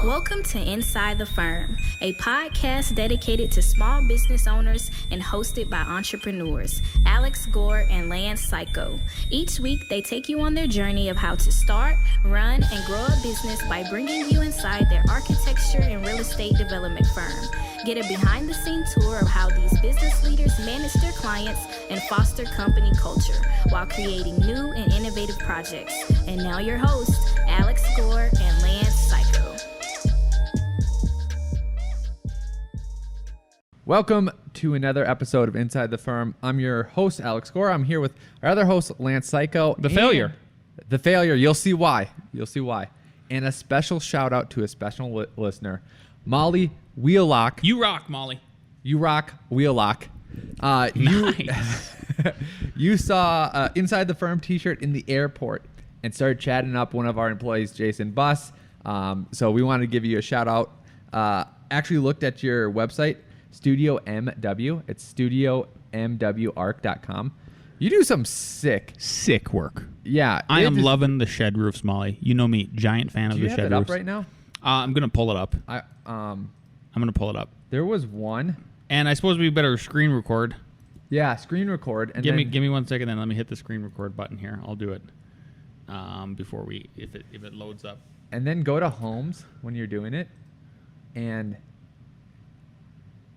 Welcome to Inside the Firm, a podcast dedicated to small business owners and hosted by entrepreneurs, Alex Gore and Lance Cayko. Each week, they take you on their journey of how to start, run, and grow a business by bringing you inside their architecture and real estate development firm. Get a behind-the-scenes tour of how these business leaders manage their clients and foster company culture while creating new and innovative projects. And now your hosts, Alex Gore and Lance Cayko. Welcome to another episode of Inside the Firm. I'm your host, Alex Gore. I'm here with our other host, Lance Cayko. The failure. You'll see why. And a special shout out to a special listener, Molly Wheelock. You rock, Molly. You rock, Wheelock. Nice. You saw Inside the Firm t-shirt in the airport and started chatting up one of our employees, Jason Buss. So we wanted to give you a shout out. Actually looked at your website, Studio MW. It's studiomwarc.com. You do some sick work. Yeah. I am loving the shed roofs, Molly. You know me, giant fan of the shed roofs. Do you have it up right now? I'm going to pull it up. I'm going to pull it up. There was one. And I suppose we better screen record. Yeah, screen record. And give me 1 second, then let me hit the screen record button here. I'll do it before if it loads up. And then go to Homes when you're doing it, and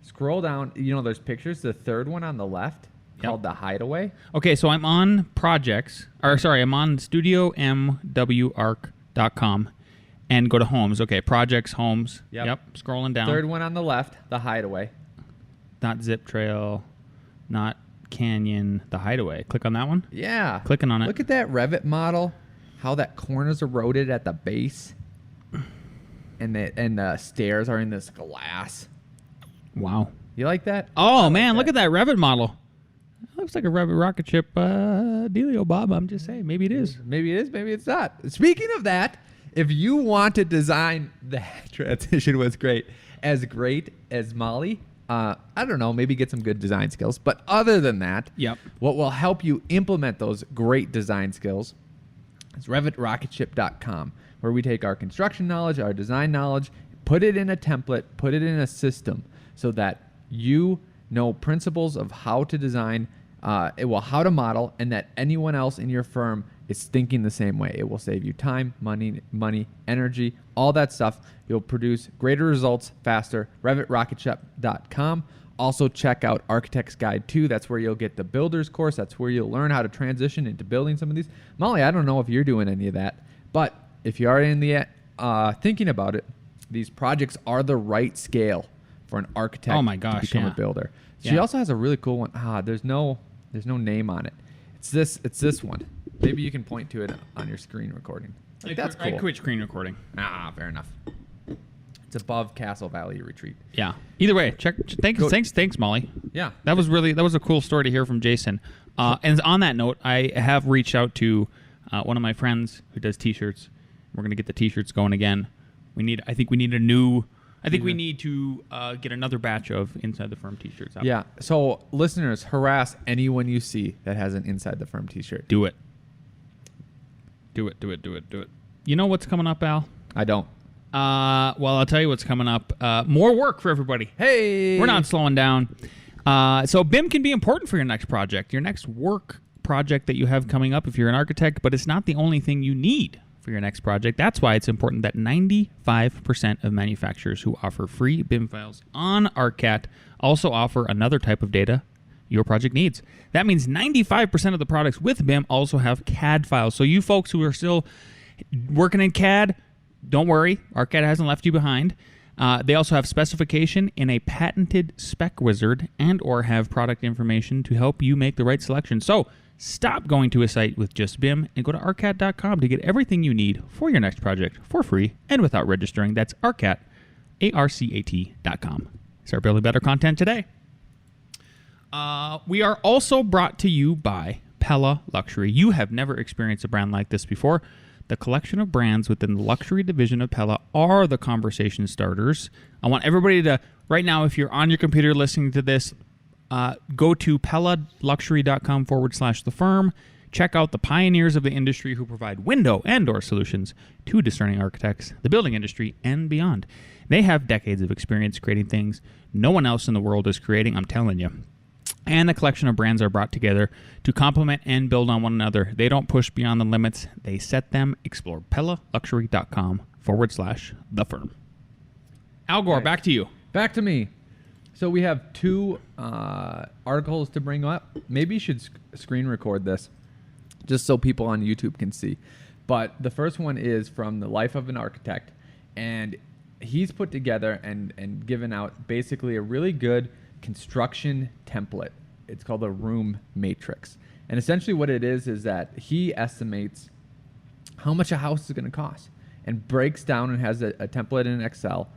scroll down. You know, there's pictures. The third one on the left called The Hideaway. Okay, so I'm on projects. I'm on studiomwarc.com. And go to Homes. Okay, projects, Homes. Yep. Scrolling down. Third one on the left, The Hideaway. Not Zip Trail, not Canyon, The Hideaway. Click on that one. Yeah. Clicking on it. Look at that Revit model, how that corner's eroded at the base. And the stairs are in this glass. Wow. You like that? Oh, man, look at that Revit model. Looks like a Revit rocket ship dealio, Bob. I'm just saying. Maybe it is. Maybe it is. Maybe it's not. Speaking of that, if you want to design, that transition was great as Molly. I don't know, maybe get some good design skills. But other than that, what will help you implement those great design skills is RevitRocketShip.com, where we take our construction knowledge, our design knowledge, put it in a template, put it in a system so that you know principles of how to design, how to model, and that anyone else in your firm is thinking the same way. It will save you time, money, energy, all that stuff. You'll produce greater results faster. RevitRocketShip.com. Also check out Architect's Guide 2. That's where you'll get the builder's course. That's where you'll learn how to transition into building some of these. Molly, I don't know if you're doing any of that, but if you are in the thinking about it, these projects are the right scale for an architect to become a builder. She also has a really cool one. There's no name on it. It's this one. Maybe you can point to it on your screen recording. That's cool. I quit screen recording. Fair enough. It's above Castle Valley Retreat. Yeah. Either way, thanks, Molly. Yeah. That was a cool story to hear from Jason. And on that note, I have reached out to one of my friends who does T-shirts. We're going to get the T-shirts going again. We need to get another batch of Inside the Firm T-shirts out. Yeah. So listeners, harass anyone you see that has an Inside the Firm T-shirt. Do it. You know what's coming up, Al? I don't. Well, I'll tell you what's coming up. More work for everybody. Hey! We're not slowing down. So BIM can be important for your next project, your next work project that you have coming up if you're an architect, but it's not the only thing you need for your next project. That's why it's important that 95% of manufacturers who offer free BIM files on ArcCAT also offer another type of data your project needs. That means 95% of the products with BIM also have CAD files. So you folks who are still working in CAD, don't worry, ArcCAT hasn't left you behind. They also have specification in a patented spec wizard and or have product information to help you make the right selection. So stop going to a site with just BIM and go to arcat.com to get everything you need for your next project for free and without registering. That's arcat, ARCAT.com. Start building better content today. We are also brought to you by Pella Luxury. You have never experienced a brand like this before. The collection of brands within the luxury division of Pella are the conversation starters. I want everybody to, right now, if you're on your computer listening to this, go to PellaLuxury.com/the firm. Check out the pioneers of the industry who provide window and door solutions to discerning architects, the building industry, and beyond. They have decades of experience creating things no one else in the world is creating, I'm telling you. And the collection of brands are brought together to complement and build on one another. They don't push beyond the limits. They set them. Explore PellaLuxury.com/the firm. Al Gore, back to you. Back to me. So we have 2 articles to bring up. Maybe you should screen record this just so people on YouTube can see. But the first one is from The Life of an Architect. And he's put together and given out basically a really good construction template. It's called a room matrix. And essentially what it is that he estimates how much a house is going to cost and breaks down and has a template in Excel,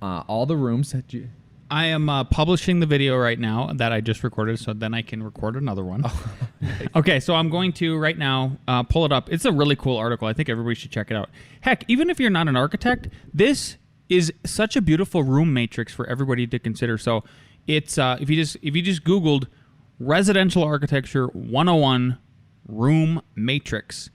all the rooms that you... I am publishing the video right now that I just recorded, so then I can record another one. Oh, nice. Okay, so I'm going to right now pull it up. It's a really cool article. I think everybody should check it out. Heck, even if you're not an architect, this is such a beautiful room matrix for everybody to consider. So it's if you just Googled residential architecture 101 room matrix,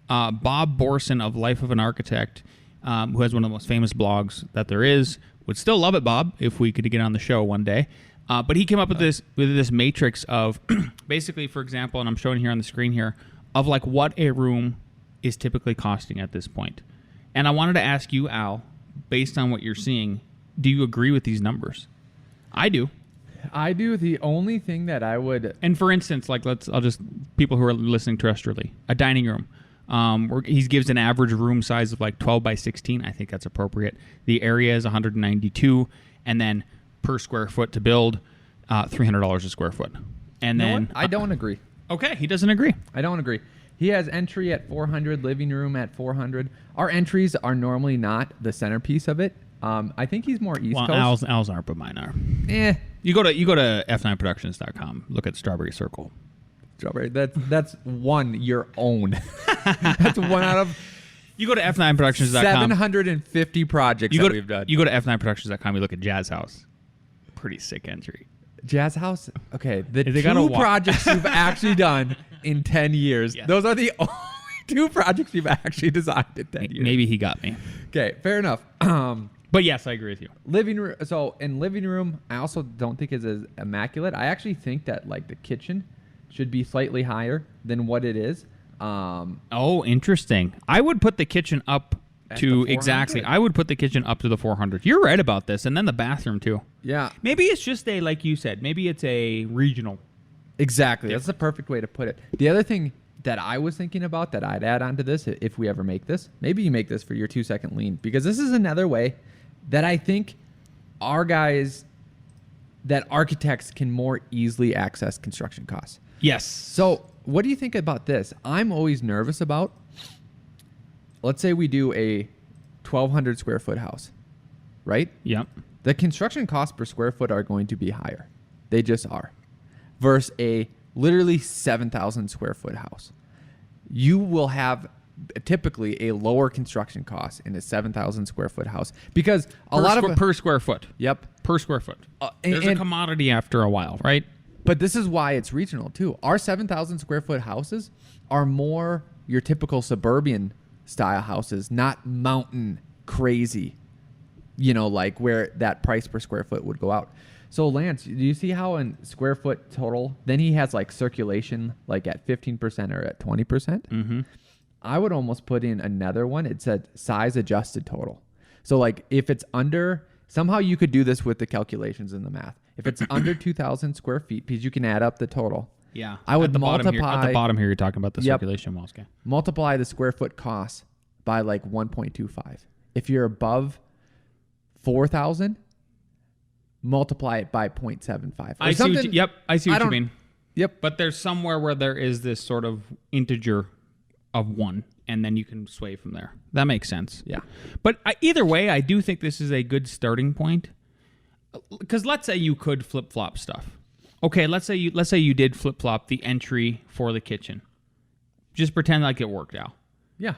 Bob Borson of Life of an Architect, who has one of the most famous blogs that there is. Would still love it, Bob, if we could get on the show one day. But he came up with this matrix of basically, for example, and I'm showing here on the screen here, of like what a room is typically costing at this point. And I wanted to ask you, Al, based on what you're seeing, do you agree with these numbers? I do. I do. The only thing that I would... And for instance, like people who are listening terrestrially, a dining room. He gives an average room size of like 12 by 16. I think that's appropriate. The area is 192, and then per square foot to build, $300 a square foot. And then I don't agree. Okay, he doesn't agree. I don't agree. He has entry at 400, living room at 400. Our entries are normally not the centerpiece of it. I think he's more East Coast. Al's aren't, but mine are. You go to f9productions.com. Look at Strawberry Circle. Strawberry. That's one your own. That's one out of. You go to f9productions.com. 750 projects that we've done. You go to f9productions.com. You look at Jazz House. Pretty sick entry. Jazz House. Okay, the They 2 projects you've actually done in 10 years. Yes. Those are the only 2 projects you've actually designed in 10 years. Maybe he got me. Okay, fair enough. But yes, I agree with you. Living room. So in living room, I also don't think is as immaculate. I actually think that like the kitchen should be slightly higher than what it is. Oh, interesting. I would put the kitchen up to exactly. I would put the kitchen up to the 400. You're right about this, and then the bathroom too. Yeah. Maybe it's just like you said. Maybe it's a regional. Exactly. That's the perfect way to put it. The other thing that I was thinking about that I'd add on to this, if we ever make this, maybe you make this for your 2-second lean, because this is another way that I think that architects can more easily access construction costs. Yes. So what do you think about this? I'm always nervous about, let's say we do a 1,200 square foot house, right? Yep. The construction costs per square foot are going to be higher. They just are. Versus a literally 7,000 square foot house. You will have typically a lower construction cost in a 7,000 square foot house because per square foot. Yep. Per square foot. There's a commodity after a while, right? But this is why it's regional too. Our 7,000 square foot houses are more your typical suburban style houses, not mountain crazy, like where that price per square foot would go out. So Lance, do you see how in square foot total, then he has like circulation like at 15% or at 20%? Mm-hmm. I would almost put in another one. It said size adjusted total. So like if it's under, somehow you could do this with the calculations in the math. If it's under 2,000 square feet, because you can add up the total. Yeah. I would at multiply. the bottom here, you're talking about the circulation walls. Okay. Multiply the square foot cost by like 1.25. If you're above 4,000, multiply it by 0.75. I see what you mean. Yep. But there's somewhere where there is this sort of integer of 1, and then you can sway from there. That makes sense. Yeah. But either way, I do think this is a good starting point. Because let's say you could flip-flop stuff. Okay, let's say you did flip-flop the entry for the kitchen. Just pretend like it worked out. Yeah.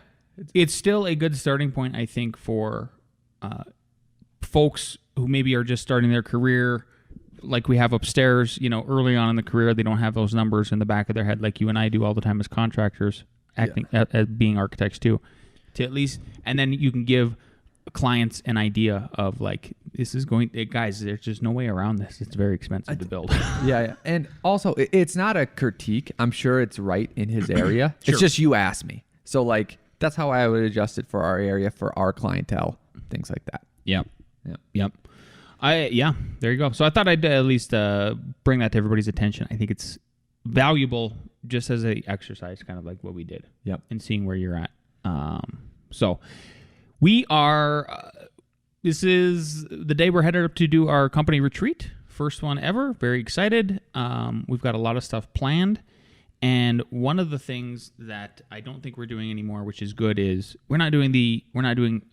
It's still a good starting point, I think, for folks who maybe are just starting their career, like we have upstairs, early on in the career, they don't have those numbers in the back of their head like you and I do all the time as contractors, acting as being architects too, to at least, and then you can give clients an idea of like, this is guys, there's just no way around this. It's very expensive to build. Yeah. And also, it's not a critique. I'm sure it's right in his area. Sure. It's just you asked me. So like, that's how I would adjust it for our area, for our clientele, things like that. Yep. There you go. So I thought I'd at least bring that to everybody's attention. I think it's valuable just as an exercise, kind of like what we did. Yep. And seeing where you're at. So we are, this is the day we're headed up to do our company retreat. First one ever. Very excited. We've got a lot of stuff planned. And one of the things that I don't think we're doing anymore, which is good, is we're not doing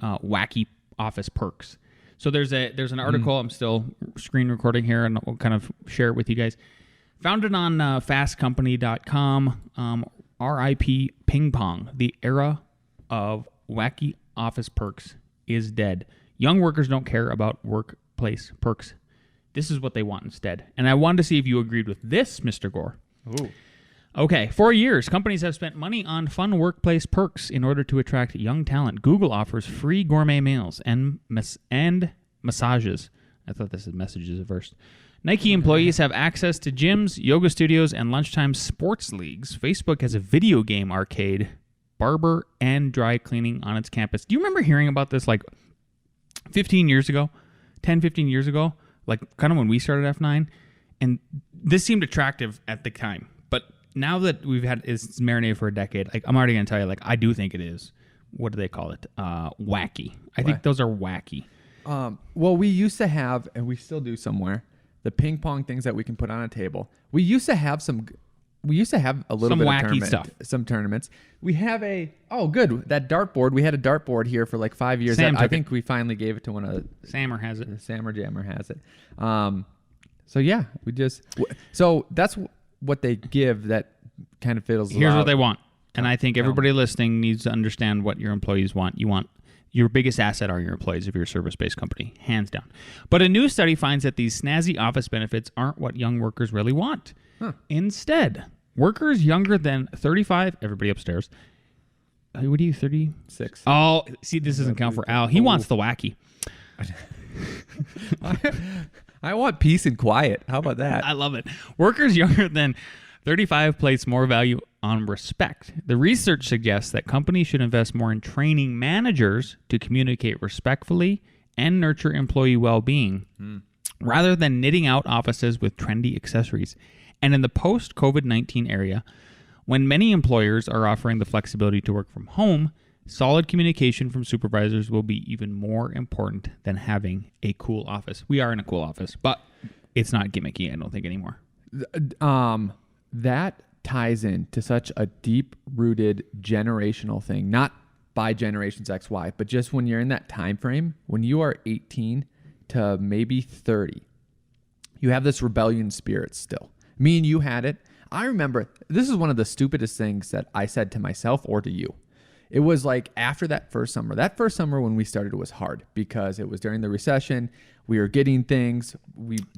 wacky office perks. So there's an article. I'm still screen recording here, and I'll kind of share it with you guys. Founded on fastcompany.com, RIP Ping Pong. The era of wacky office perks is dead. Young workers don't care about workplace perks. This is what they want instead. And I wanted to see if you agreed with this, Mr. Gore. Ooh. Okay, for years, companies have spent money on fun workplace perks in order to attract young talent. Google offers free gourmet meals and massages. I thought this is messages at first. Nike employees have access to gyms, yoga studios, and lunchtime sports leagues. Facebook has a video game arcade, barber, and dry cleaning on its campus. Do you remember hearing about this like 15 years ago? 10, 15 years ago? Like kind of when we started F9? And this seemed attractive at the time. But now that we've had it's marinated for a decade, like I'm already going to tell you, like I do think it is. What do they call it? Wacky. I think those are wacky. Well, we used to have, and we still do somewhere, the ping pong things that we can put on a table. We used to have a little Some bit of wacky stuff. Some tournaments. We have that dartboard. We had a dartboard here for like 5 years. Sam I think we finally gave it to one of Sammer has it. Sam or Jammer has it. So yeah, so that's what they give that kind of fiddles. Here's what they want. And I think everybody listening needs to understand what your employees want. You want your biggest asset are your employees if you're a service-based company, hands down. But a new study finds that these snazzy office benefits aren't what young workers really want. Instead, workers younger than 35, everybody upstairs. What are you, 36? Oh, see, this doesn't count for Al. He wants the wacky. I want peace and quiet. How about that? I love it. Workers younger than 35 place more value on respect. The research suggests that companies should invest more in training managers to communicate respectfully and nurture employee well-being rather than knitting out offices with trendy accessories. And in the post-COVID-19 era, when many employers are offering the flexibility to work from home, solid communication from supervisors will be even more important than having a cool office. We are in a cool office, but it's not gimmicky, I don't think, anymore. That ties into such a deep-rooted generational thing, not by generations X, Y, but just when you're in that time frame, when you are 18 to maybe 30, you have this rebellion spirit still. Me and you had it. I remember, this is one of the stupidest things that I said to myself or to you. It was like after that first summer when we started was hard because it was during the recession. We were getting things.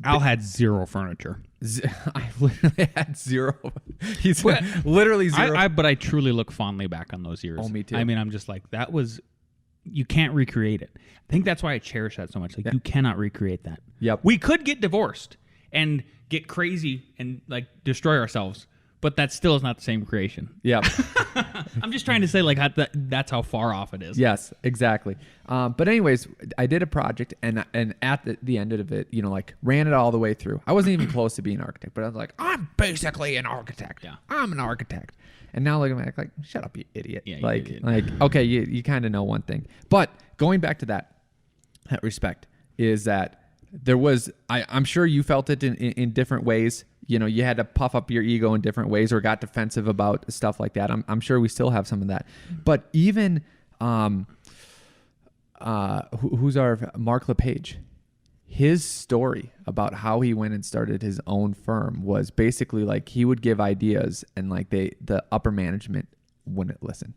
Al had zero furniture. I literally had zero. He's literally zero. But I truly look fondly back on those years. Oh, me too. I mean, I'm just like, that was, you can't recreate it. I think that's why I cherish that so much. Like, you cannot recreate that. Yep. We could get divorced and get crazy and like destroy ourselves, but that still is not the same creation. Yep. I'm just trying to say like that's how far off it is. Yes, exactly. But anyways, I did a project and at the end of it, like ran it all the way through. I wasn't even close to being an architect, but I was like, I'm basically an architect. Yeah. I'm an architect. And now looking back, like, shut up, you idiot. Yeah, like, okay, you kind of know one thing. But going back to that respect is that there was, I'm sure you felt it in different ways. You had to puff up your ego in different ways or got defensive about stuff like that. I'm sure we still have some of that. But even who's our Mark LePage? His story about how he went and started his own firm was basically like he would give ideas and like the upper management wouldn't listen,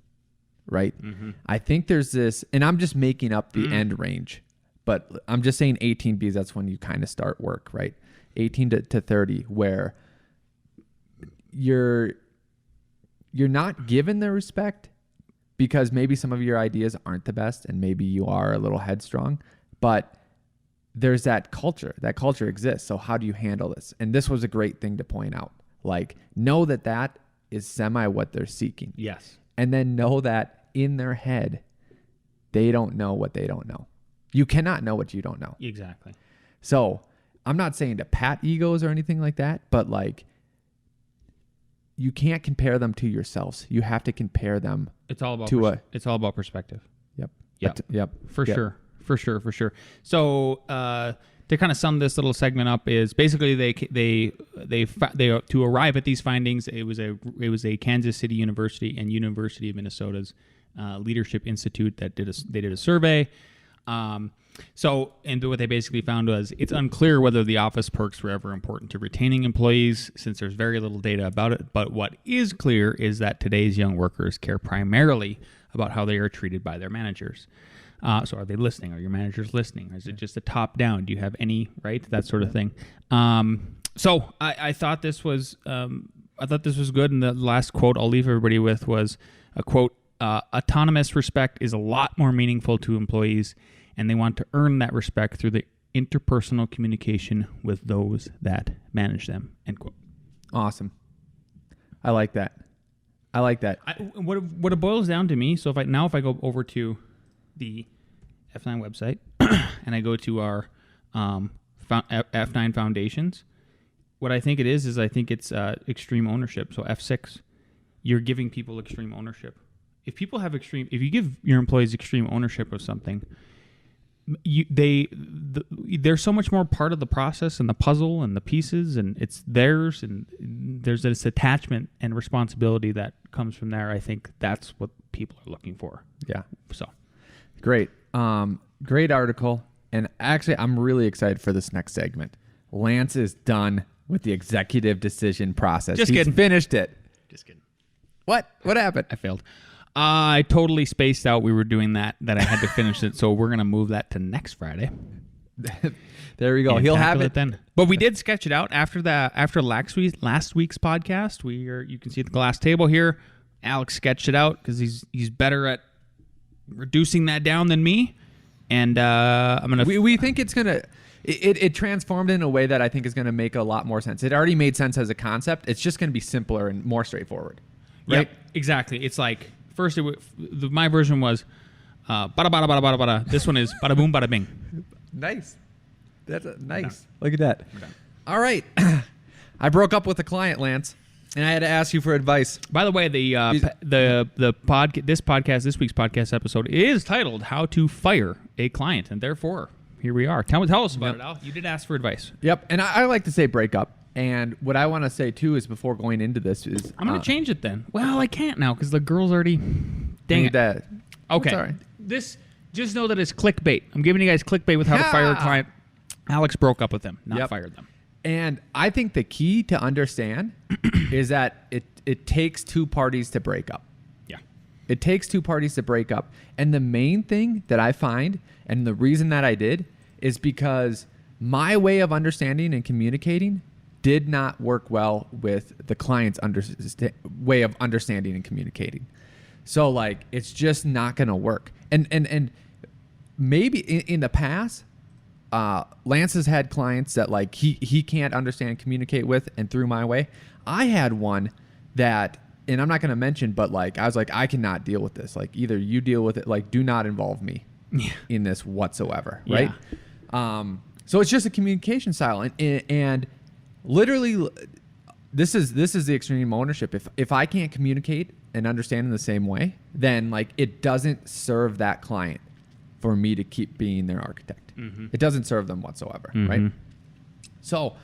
right? Mm-hmm. I think there's this, and I'm just making up the end range, but I'm just saying 18 because that's when you kind of start work, right? 18 to 30, where you're not given the respect because maybe some of your ideas aren't the best and maybe you are a little headstrong, but there's that culture. That culture exists. So how do you handle this? And this was a great thing to point out. Like, know that is semi what they're seeking. Yes. And then know that in their head, they don't know what they don't know. You cannot know what you don't know. Exactly. So I'm not saying to pat egos or anything like that, but like, you can't compare them to yourselves. You have to compare them. It's all about it's all about perspective. Yep. Yep. For sure. So to kind of sum this little segment up is basically they to arrive at these findings. It was a Kansas City University and University of Minnesota's Leadership Institute that they did a survey. So, and what they basically found was it's unclear whether the office perks were ever important to retaining employees since there's very little data about it. But what is clear is that today's young workers care primarily about how they are treated by their managers. So are they listening? Are your managers listening? Or is it just a top down? Do you have any, right? That sort of thing. So I thought this was good. And the last quote I'll leave everybody with was a quote, autonomous respect is a lot more meaningful to employees, and they want to earn that respect through the interpersonal communication with those that manage them, end quote. Awesome. I like that. What it boils down to me, so if I go over to the F9 website and I go to our F9 foundations, what I think it is I think it's extreme ownership. So F6, you're giving people extreme ownership. If you give your employees extreme ownership of something, they're so much more part of the process and the puzzle and the pieces, and it's theirs, and there's this attachment and responsibility that comes from there. I think that's what people are looking for. Yeah. So great. Great article. And actually, I'm really excited for this next segment. Lance is done with the executive decision process. He's finished it. Just kidding. What happened? I failed. I totally spaced out. We were doing that I had to finish it. So we're going to move that to next Friday. There we go. And He'll have it then. But we did sketch it out after last week's podcast. You can see the glass table here. Alex sketched it out because he's better at reducing that down than me. And I'm gonna. We think it's gonna. It transformed in a way that I think is gonna make a lot more sense. It already made sense as a concept. It's just gonna be simpler and more straightforward. Right? Yep, exactly. It's like first my version was bada bada bada bada bada. This one is bada boom bada bing. Nice. That's nice. Look at that. All right. I broke up with a client, Lance, and I had to ask you for advice. By the way, this week's podcast episode is titled "How to Fire a Client," and therefore here we are. Tell us about it, Al. You did ask for advice. Yep, and I like to say break up. And what I want to say too is before going into this is I'm going to change it then. Well, I can't now because the girl's already. Dang it. That. Okay. Sorry. Just know that it's clickbait. I'm giving you guys clickbait with how to fire a client. Alex broke up with them, not fired them. And I think the key to understand is that it takes two parties to break up. Yeah. It takes two parties to break up. And the main thing that I find, and the reason that I did, is because my way of understanding and communicating did not work well with the client's way of understanding and communicating. So like, it's just not going to work. And maybe in the past, Lance has had clients that like he can't understand and communicate with, and through my way. I had one that, and I'm not going to mention, but like I was like, I cannot deal with this. Like either you deal with it, like do not involve me in this whatsoever, right? So it's just a communication style, and literally, this is the extreme ownership. If I can't communicate and understand in the same way, then like it doesn't serve that client for me to keep being their architect. Mm-hmm. It doesn't serve them whatsoever, right? So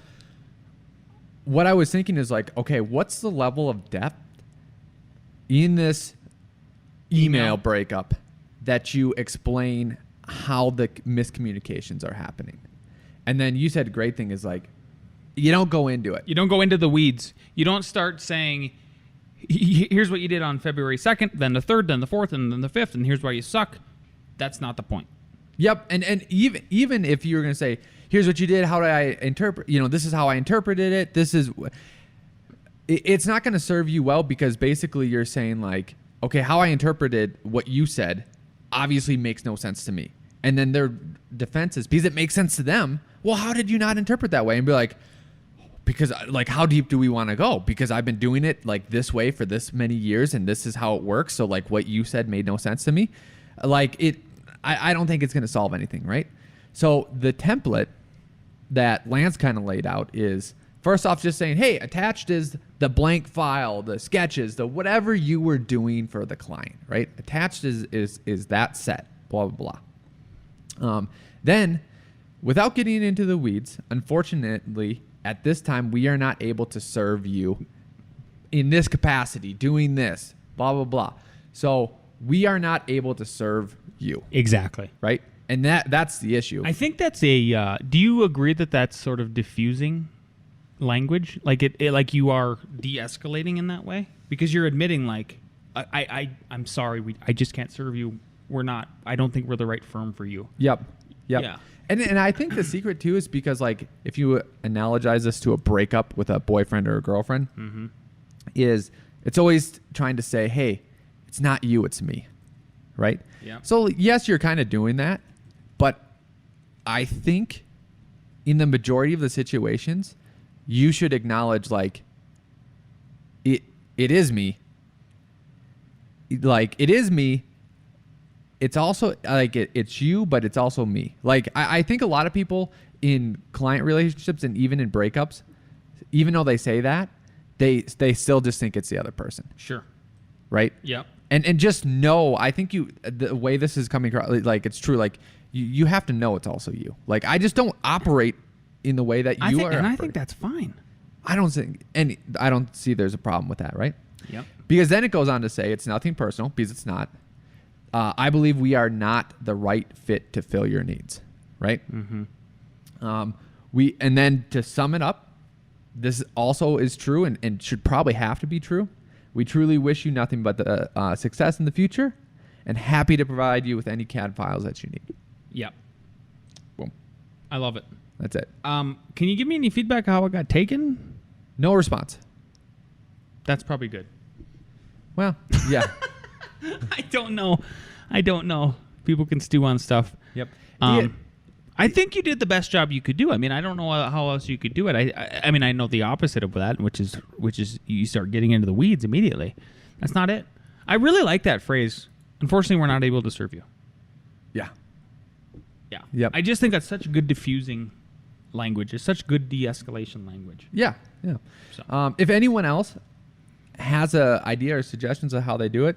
what I was thinking is like, okay, what's the level of depth in this email breakup that you explain how the miscommunications are happening? And then you said a great thing is like, you don't go into it. You don't go into the weeds. You don't start saying, here's what you did on February 2nd, then the 3rd, then the 4th, and then the 5th, and here's why you suck. That's not the point. Yep. And even if you were going to say, here's what you did. How do I interpret? This is how I interpreted it. It's not going to serve you well because basically you're saying like, okay, how I interpreted what you said obviously makes no sense to me. And then their defense is because it makes sense to them. Well, how did you not interpret that way? And be like, because like, how deep do we want to go? Because I've been doing it like this way for this many years and this is how it works. So like what you said made no sense to me. Like I don't think it's going to solve anything, right? So the template that Lance kind of laid out is first off just saying, hey, attached is the blank file, the sketches, the whatever you were doing for the client, right? Attached is that set, blah, blah, blah. Then without getting into the weeds, unfortunately, at this time, we are not able to serve you in this capacity, doing this, blah, blah, blah. So we are not able to serve you. Exactly. Right? And that's the issue. I think that's do you agree that that's sort of diffusing language? Like like you are de-escalating in that way? Because you're admitting like, I'm sorry, I just can't serve you. I don't think we're the right firm for you. Yep. Yeah. And I think the secret too is because like if you analogize this to a breakup with a boyfriend or a girlfriend, is it's always trying to say, hey, it's not you, it's me, right? Yeah. So yes, you're kind of doing that, but I think in the majority of the situations, you should acknowledge like it is me. Like it is me. It's also like it's you, but it's also me. Like I think a lot of people in client relationships and even in breakups, even though they say that, they still just think it's the other person. Sure. Right? Yep. And just know, I think the way this is coming across, like it's true. Like you have to know it's also you. Like I just don't operate in the way that you are. And I think that's fine. I don't see there's a problem with that, right? Yep. Because then it goes on to say it's nothing personal because it's not. I believe we are not the right fit to fill your needs, right? Mm-hmm. And then to sum it up, this also is true and should probably have to be true. We truly wish you nothing but the success in the future and happy to provide you with any CAD files that you need. Yep. Boom. I love it. That's it. Can you give me any feedback how it got taken? No response. That's probably good. Well, yeah. I don't know. People can stew on stuff. Yep. I think you did the best job you could do. I mean, I don't know how else you could do it. I mean, I know the opposite of that, which is you start getting into the weeds immediately. That's not it. I really like that phrase. Unfortunately, we're not able to serve you. Yeah. Yeah. Yep. I just think that's such good diffusing language. It's such good de-escalation language. Yeah. Yeah. So. If anyone else has an idea or suggestions of how they do it,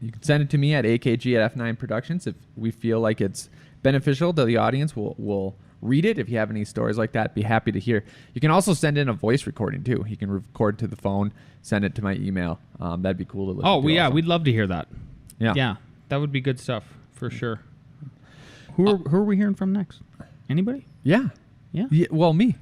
you can send it to me at akg@F9 Productions. If we feel like it's beneficial to the audience, we'll read it. If you have any stories like that, be happy to hear. You can also send in a voice recording too. You can record to the phone, send it to my email. That'd be cool to listen to. Yeah, also. we'd love to hear that. Yeah, that would be good stuff for sure. Who are we hearing from next? Anybody? Yeah. Well, me.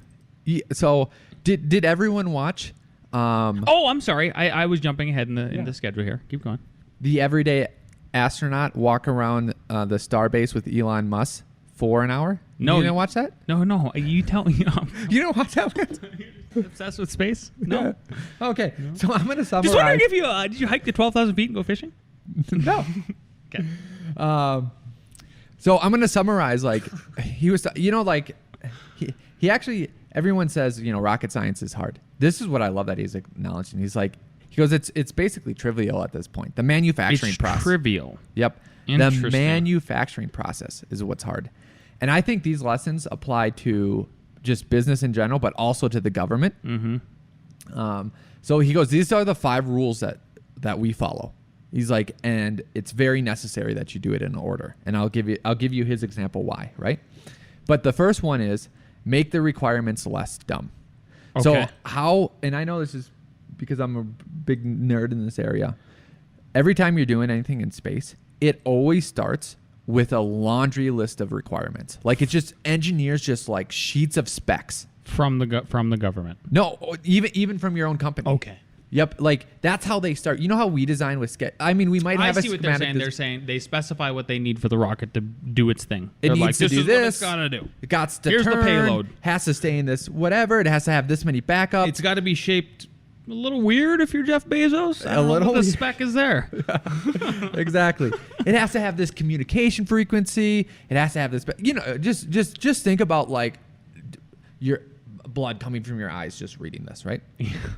Yeah, so did everyone watch? I'm sorry. I was jumping ahead in the schedule here. Keep going. The everyday astronaut walk around the starbase with Elon Musk for an hour? No. You didn't watch that? No. You tell me. You don't watch that one? Obsessed with space? No. Yeah. Okay. No. So I'm going to summarize. Just wondering if you did you hike the 12,000 feet and go fishing? No. Okay. So I'm going to summarize. Like he was, like he actually. Everyone says rocket science is hard. This is what I love that he's acknowledging. He's like. He goes, it's basically trivial at this point. The manufacturing process. It's trivial. Yep. The manufacturing process is what's hard. And I think these lessons apply to just business in general, but also to the government. Mm-hmm. So he goes, these are the 5 rules that we follow. He's like, and it's very necessary that you do it in order. And I'll give you his example why, right? But the first one is make the requirements less dumb. Okay. So and I know this is because I'm a big nerd in this area. Every time you're doing anything in space, it always starts with a laundry list of requirements. Like it's just engineers just like sheets of specs from the government. No, even from your own company. Okay. Yep, like that's how they start. You know how we design with sketch. I mean, we might have I see a what they're schematic. saying. They're saying they specify what they need for the rocket to do its thing. It They're needs like, to this do is this. what it's gotta do. It got to Here's the turn, payload. Has to stay in this whatever. It has to have this many backups. It's got to be shaped a little weird if you're Jeff Bezos. I A don't know little what the weird. spec is there. Exactly. It has to have this communication frequency. It has to have this. You know, just think about like your blood coming from your eyes just reading this, right?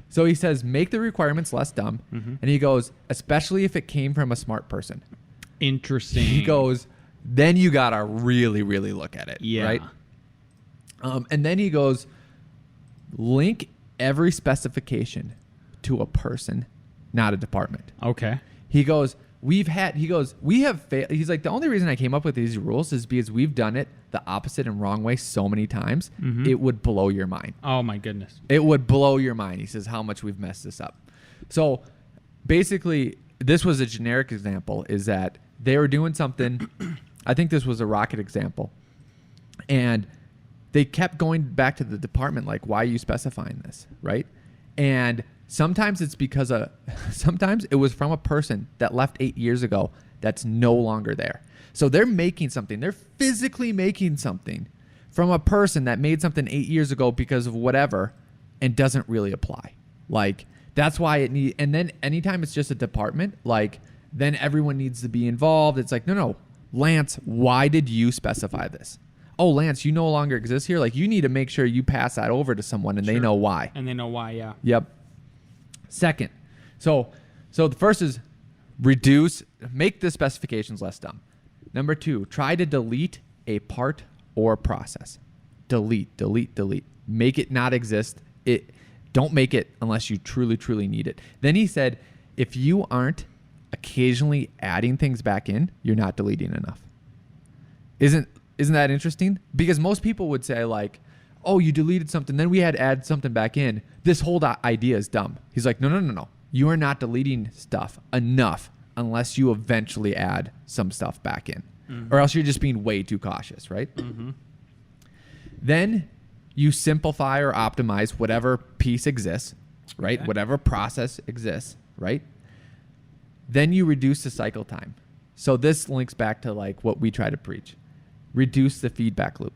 So he says, make the requirements less dumb, and he goes, especially if it came from a smart person. Interesting. He goes, then you gotta really, really look at it, Yeah. right? And then he goes, link every specification to a person, not a department. Okay. He goes, we have failed. He's like, the only reason I came up with these rules is because we've done it the opposite and wrong way so many times. It would blow your mind. Oh my goodness. It would blow your mind. He says how much we've messed this up. So basically, this was a generic example, is that they were doing something. I think this was a rocket example. And they kept going back to the department, like, why are you specifying this, right? And sometimes it's because sometimes it was from a person that left 8 years ago that's no longer there. So they're making something. They're physically making something from a person that made something 8 years ago because of whatever and doesn't really apply. Like, that's why it need. And then anytime it's just a department, like, then everyone needs to be involved. It's like, no, Lance, why did you specify this? Oh, Lance, you no longer exist here. Like, you need to make sure you pass that over to someone and they know why. And they know why, yeah. Yep. Second, so the first is make the specifications less dumb. Number 2, try to delete a part or process. Delete. Make it not exist. Don't make it unless you truly, truly need it. Then he said, if you aren't occasionally adding things back in, you're not deleting enough. Isn't that interesting? Because most people would say, like, oh, you deleted something, then we had to add something back in. This whole idea is dumb. He's like, no. You are not deleting stuff enough unless you eventually add some stuff back in. Or else you're just being way too cautious, right? Then you simplify or optimize whatever piece exists, right? Okay. Whatever process exists, right? Then you reduce the cycle time. So this links back to like what we try to preach. Reduce the feedback loop,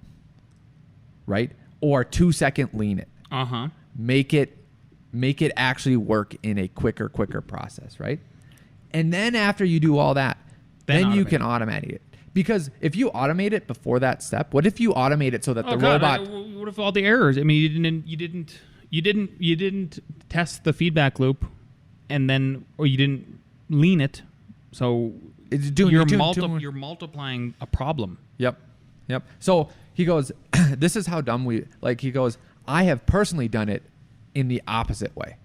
right? Or 2-second lean it. Uh-huh. Make it actually work in a quicker process, right? And then after you do all that, then you can automate it. Because if you automate it before that step, what if you automate it so that the robot? What if all the errors? I mean, you didn't test the feedback loop, and then or you didn't lean it, so It's doing you're multiplying a problem. Yep. So he goes, this is how dumb he goes, I have personally done it in the opposite way.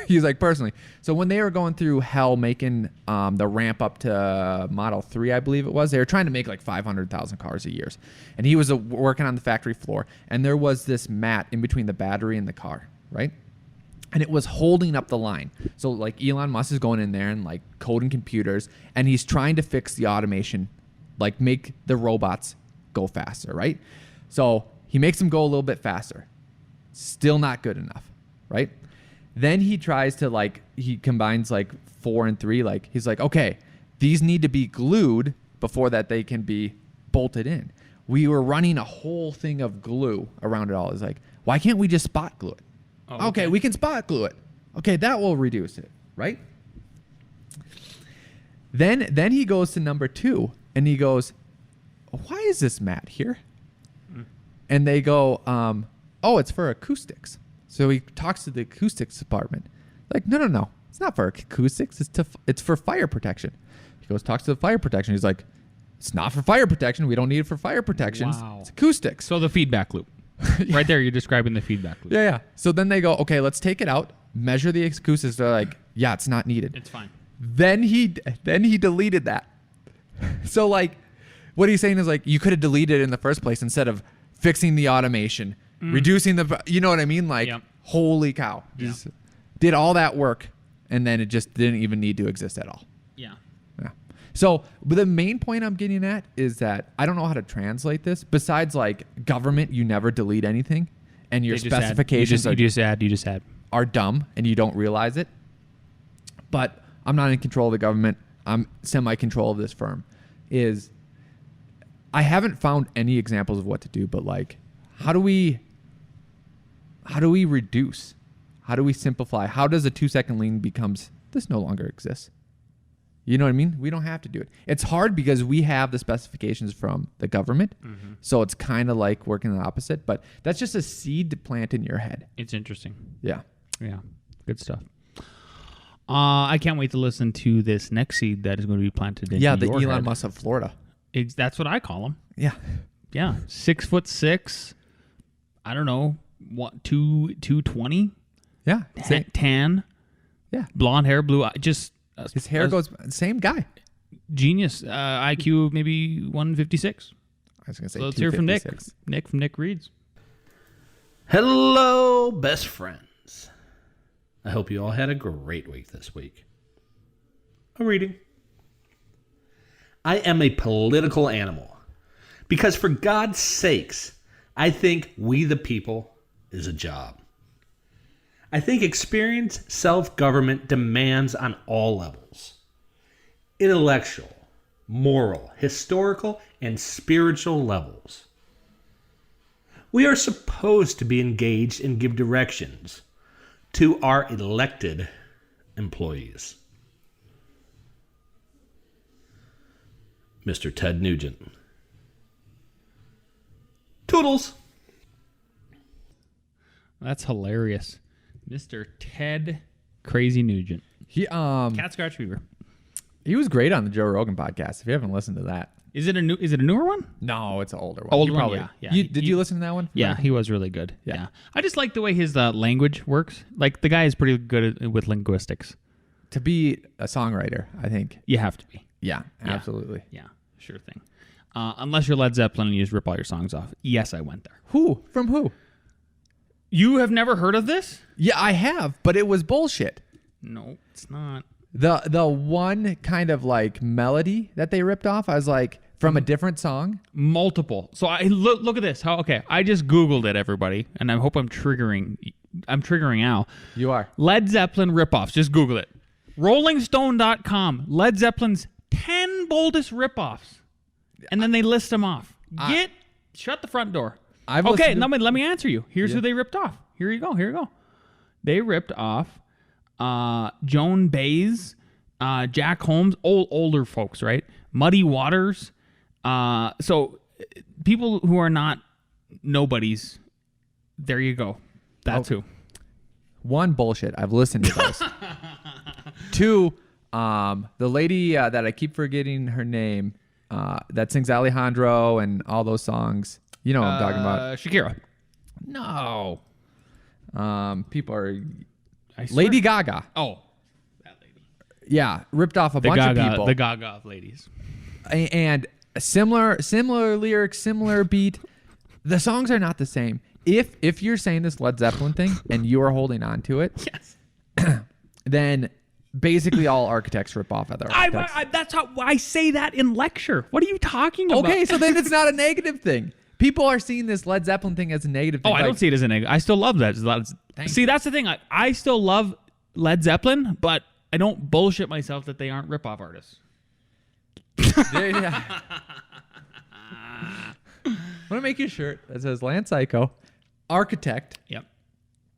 He's like, personally. So when they were going through hell making the ramp up to Model 3, I believe it was, they were trying to make like 500,000 cars a year. And he was working on the factory floor. And there was this mat in between the battery and the car, right? And it was holding up the line. So like Elon Musk is going in there and like coding computers. And he's trying to fix the automation, like make the robots go faster, right? So he makes them go a little bit faster. Still not good enough, right? Then he tries to he combines 4 and 3. Like he's like, okay, these need to be glued before that they can be bolted in. We were running a whole thing of glue around it all. It's like, why can't we just spot glue it? Oh, okay, we can spot glue it. Okay, that will reduce it, right? Then he goes to number 2 and he goes, why is this mat here? And they go, oh, it's for acoustics. So he talks to the acoustics department. Like, no. It's not for acoustics. It's for fire protection. He goes, talks to the fire protection. He's like, it's not for fire protection. We don't need it for fire protection. Wow. It's acoustics. So the feedback loop. Right there, you're describing the feedback loop. Yeah. So then they go, okay, let's take it out, measure the acoustics. They're like, yeah, it's not needed. It's fine. Then he deleted that. So what he's saying is you could have deleted it in the first place instead of fixing the automation, reducing you know what I mean? Yep. Holy cow. Just did all that work and then it just didn't even need to exist at all. Yeah. So but the main point I'm getting at is that I don't know how to translate this. Besides government, you never delete anything and your specifications you just add. are dumb and you don't realize it. But I'm not in control of the government. I'm semi-control of this firm. I haven't found any examples of what to do, but like, how do we reduce? How do we simplify? How does a 2-second lien becomes this no longer exists? You know what I mean? We don't have to do it. It's hard because we have the specifications from the government. Mm-hmm. So it's kind of like working the opposite, but that's just a seed to plant in your head. It's interesting. Yeah. Yeah. Good stuff. I can't wait to listen to this next seed that is going to be planted in the your Elon head. Musk of Florida. That's what I call him. Yeah. Yeah. 6'6". I don't know. What, 220? Yeah. Tan. Yeah. Blonde hair, blue eye. Just his hair goes same guy. Genius. IQ maybe 156. I was gonna say. So let's hear from Nick. 256. Nick from Nick Reads. Hello, best friends. I hope you all had a great week this week. A reading. I am a political animal because, for God's sakes, I think we the people is a job. I think experienced self-government demands on all levels: intellectual, moral, historical, and spiritual levels. We are supposed to be engaged and give directions to our elected employees. Mr. Ted Nugent. Toodles. That's hilarious. Mr. Ted Crazy Nugent. He Cat Scratch Fever. he was great on the Joe Rogan podcast. If you haven't listened to that, Is it a newer one? no, it's an older one. Older You one, probably, yeah. Did you listen to that one? Yeah, he was really good. Yeah. Yeah. I just like the way his language works. Like, the guy is pretty good with linguistics. To be a songwriter, I think. You have to be. Yeah, Yeah. absolutely. Yeah, sure thing. Unless you're Led Zeppelin and you just rip all your songs off. Yes, I went there. Who? From who? You have never heard of this? Yeah, I have, but it was bullshit. No, it's not. The one kind of like melody that they ripped off, I was like, from a different song. Multiple. So I look at this. I just Googled it, everybody, and I hope I'm triggering Al. You are. Led Zeppelin ripoffs. Just Google it. RollingStone.com. Led Zeppelin's 10 boldest ripoffs. And then they list them off. Shut the front door. Okay, let me answer you. Here's who they ripped off. Here you go. They ripped off Joan Baez, Jack Holmes, older folks, right? Muddy Waters. So people who are not nobodies, there you go. That's who. One, bullshit. I've listened to those. Two, the lady that I keep forgetting her name, that sings Alejandro and all those songs. You know what I'm talking about. Shakira. No. People are... I swear. Lady Gaga. Oh, that lady. Yeah, ripped off a bunch of people. The Gaga of ladies. And similar lyrics, similar beat. The songs are not the same. If you're saying this Led Zeppelin thing and you are holding on to it, Yes. then basically all architects rip off other architects. That's how I say that in lecture. What are you talking about? Okay, so then it's not a negative thing. People are seeing this Led Zeppelin thing as a negative thing. Oh, I don't see it as a negative. I still love that. See, that's the thing. I still love Led Zeppelin, but I don't bullshit myself that they aren't ripoff artists. Yeah. I'm going to make you a shirt that says Land Cayko, architect. Yep.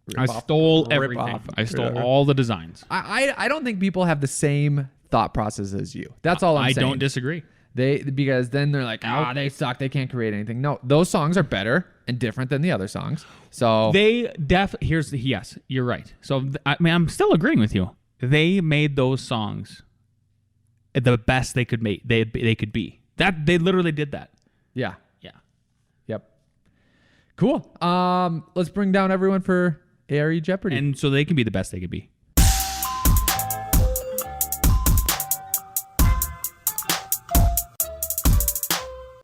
Rip I off, stole rip everything. off. I stole all the designs. I don't think people have the same thought process as you. That's all I'm saying. I don't disagree. Because then they're like, they suck. They can't create anything. No, those songs are better and different than the other songs. So Yes, you're right. So I'm still agreeing with you. They made those songs the best they could make. They could be. That they literally did that. yeah. Yeah. Yep. Cool. Let's bring down everyone for A.R.E. Jeopardy. And so they can be the best they could be.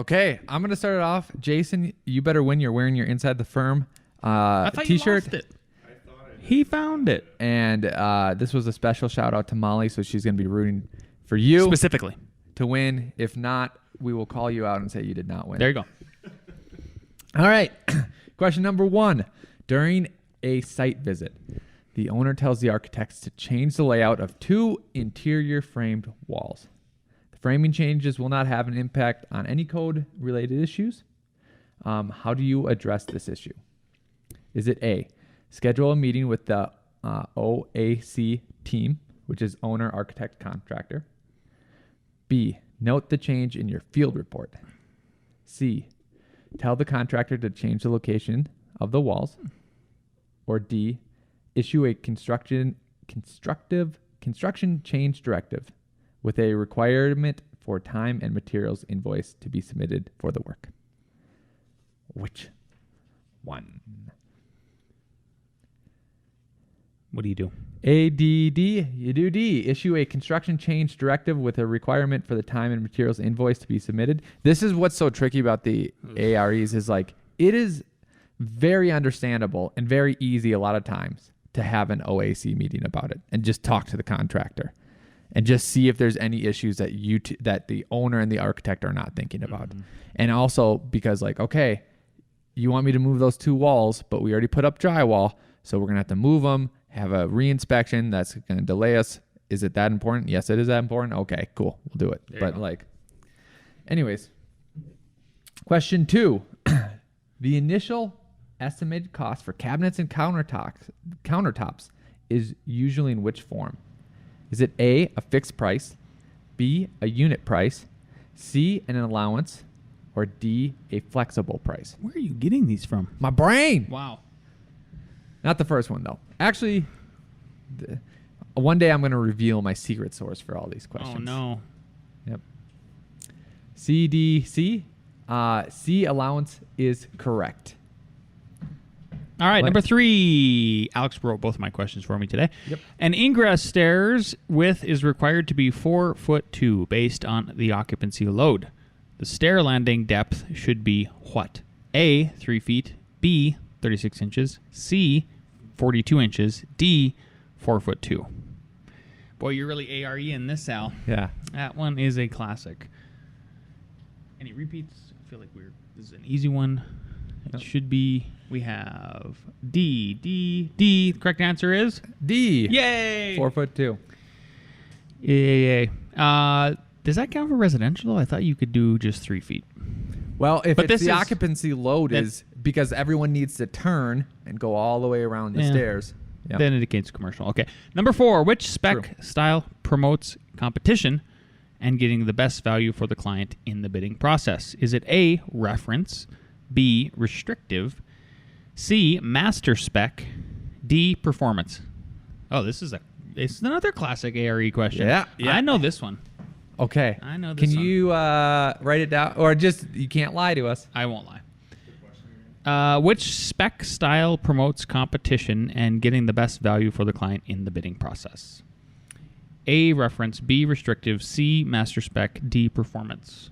Okay, I'm gonna start it off. Jason, you better win. You're wearing your Inside the Firm I thought T-shirt. You lost it. He found it And this was a special shout out to Molly, so she's gonna be rooting for you specifically. to win. If not, we will call you out and say you did not win. There you go. All right. Question number 1. During a site visit, The owner tells the architects to change the layout of 2 interior framed walls. The framing changes will not have an impact on any code-related issues. How do you address this issue? Is it A, schedule a meeting with the OAC team, which is owner, architect, contractor? B, note the change in your field report. C, tell the contractor to change the location of the walls. Or D, issue a construction change directive with a requirement for time and materials invoice to be submitted for the work. Which one? What do you do? A, D, D. You do D. Issue a construction change directive with a requirement for the time and materials invoice to be submitted. This is what's so tricky about the A.R.Es is like, it is very understandable and very easy a lot of times to have an OAC meeting about it and just talk to the contractor and just see if there's any issues that that the owner and the architect are not thinking about. Mm-hmm. And also because like, okay, you want me to move those 2 walls, but we already put up drywall, so we're going to have to move them, have a re-inspection that's going to delay us. Is it that important? Yes, it is that important. Okay, cool. We'll do it. But like, anyways, question 2, the initial estimated cost for cabinets and countertops is usually in which form? Is it A, a fixed price, B, a unit price, C, an allowance, or D, a flexible price? Where are you getting these from? My brain. Wow. Not the first one, though. Actually, one day I'm going to reveal my secret source for all these questions. Oh, no. Yep. C, D, C. C, allowance is correct. All right, number 3. Alex wrote both of my questions for me today. Yep. An ingress stairs width is required to be 4'2" based on the occupancy load. The stair landing depth should be what? A, 3 feet. B, 36 inches. C, 42 inches. D, 4'2". Boy, you're really A.R.E in this, Al. Yeah. That one is a classic. Any repeats? I feel like this is an easy one. It should be, we have D. The correct answer is? D. Yay! 4'2". Yay. Does that count for residential? I thought you could do just 3 feet. Well, if But it's the occupancy load is because everyone needs to turn and go all the way around the stairs. Yep. Then it indicates commercial. Okay. Number 4, which spec style promotes competition and getting the best value for the client in the bidding process? Is it A, reference, B, restrictive, C, master spec, D, performance? Oh, it's another classic A.R.E question. Yeah. I know this one. Okay. I know this Can one. you write it down? Or just, you can't lie to us. I won't lie. Which spec style promotes competition and getting the best value for the client in the bidding process? A, reference, B, restrictive, C, master spec, D, performance.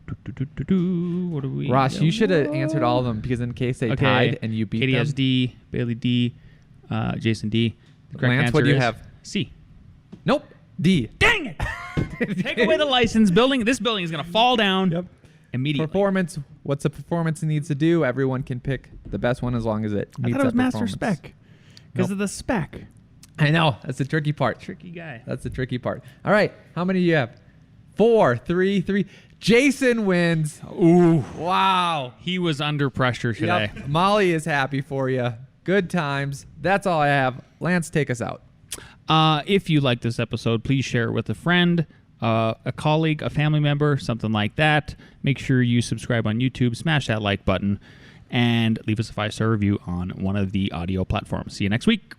What do we Ross, you should have answered all of them because in case they tied and you beat Katie them. has D, Bailey D, Jason D. The correct Lance, answer what do you is have? C. Nope. D. Dang it! Take away the license. This building is going to fall down immediately. Performance. What's the performance it needs to do? Everyone can pick the best one as long as it meets I thought it was that master performance. spec because of the spec. I know. That's the tricky part. Tricky guy. That's the tricky part. All right. How many do you have? 4, 3, 3. Jason wins. Ooh. Wow. He was under pressure today. Yep. Molly is happy for you. Good times. That's all I have. Lance, take us out. If you like this episode, please share it with a friend, a colleague, a family member, something like that. Make sure you subscribe on YouTube, smash that like button, and leave us a 5-star review on one of the audio platforms. See you next week.